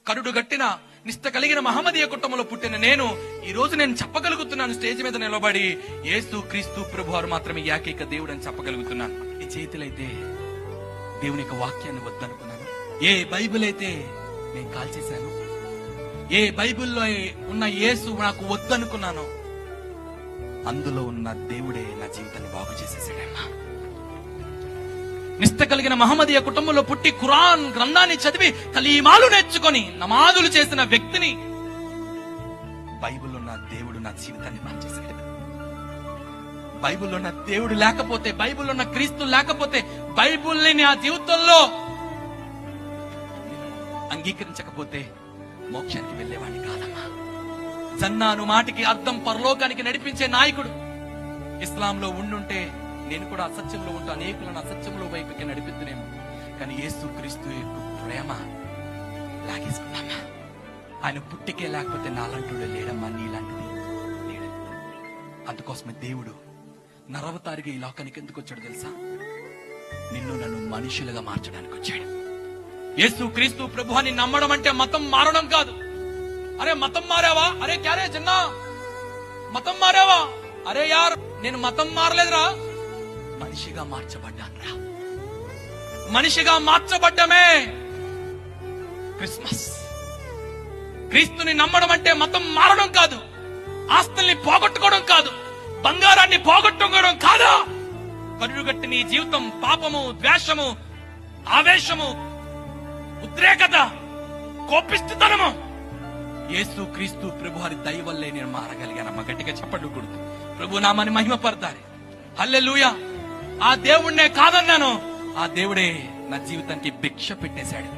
కరుడు గట్టిన నిష్ట కలిగిన మహమ్మదీయ కుటుంబంలో పుట్టిన నేను ఈ రోజు నేను చెప్పగలుగుతున్నాను, స్టేజ్ మీద నిలబడి యేసు క్రీస్తు ప్రభువారు మాత్రమే ఏకైక దేవుడు అని చెప్పగలుగుతున్నాను. ఈ చేతులైతే దేవుని యొక్క వాక్యాన్ని వద్దనుకున్నాను, ఏ బైబిల్ అయితే నేను కాల్చేశాను, ఏ బైబిల్లో ఉన్న యేసు నాకు వద్దనుకున్నాను, అందులో ఉన్న దేవుడే నా జీవితాన్ని బాగు చేసేసాడమ్మా. నిష్ట కలిగిన మహమ్మదీయ కుటుంబంలో పుట్టి ఖురాన్ గ్రంథాన్ని చదివి కలీమాలు నేర్చుకొని నమాజులు చేసిన వ్యక్తిని బైబిల్లో ఉన్న దేవుడు నా జీవితాన్ని మార్చేశాడు. బైబిల్లో ఉన్న దేవుడు లేకపోతే, బైబిల్లో ఉన్న క్రీస్తు లేకపోతే, బైబిల్ని నా జీవితంలో అంగీకరించకపోతే మోక్షానికి వెళ్లేవాడిని కాదమ్మా. జన్నాను మాటికి అర్థం పరలోకానికి నడిపించే నాయకుడు ఇస్లాంలో ఉండుంటే నేను కూడా అసత్యంలో ఉంటూ అనేకులను అసత్యంలో వైపుకి నడిపిద్దునేమో. కానీ యేసు క్రీస్తు యొక్క ప్రేమ లాగేసుకున్నామా. ఆయన పుట్టికే లేకపోతే నాలంటూడే లేడమ్మా, నీలాంటిది లేడు. అందుకోసమే దేవుడు నరవతారిగా ఈ లోకానికి ఎందుకు వచ్చాడు తెలుసా? నిన్ను నన్ను మనుషులుగా మార్చడానికి వచ్చాడు. యేసు క్రీస్తు ప్రభువాన్ని నమ్మడం అంటే మతం మారడం కాదు. అరే మతం మారావా? అరే క్యారే చిన్న మతం మారావా? అరే యార్ నేను మతం మారలేదురా, మనిషిగా మార్చబడ్డానురా. మనిషిగా మార్చబడ్డమే క్రిస్మస్. క్రీస్తుని నమ్మడం అంటే మతం మారడం కాదు, ఆస్తుల్ని పోగొట్టుకోవడం కాదు, బంగారాన్ని పోగొట్టుకోవడం కాదు. కరుడుగట్టి నీ జీవితం పాపము, ద్వేషము, ఆవేశము, ఉద్రేకత, కోపిస్తుతనము యేసు క్రీస్తు ప్రభువారి దయ వల్లే నేను మారగలిగానమ్మా. గట్టిగా చెప్పండి కొడుతూ ప్రభు నామాన్ని మహిమపడతారు. హల్లెలూయా. ఆ దేవుణ్ణే కాదన్నాను, ఆ దేవుడే నా జీవితానికి భిక్ష పెట్టేశాడు.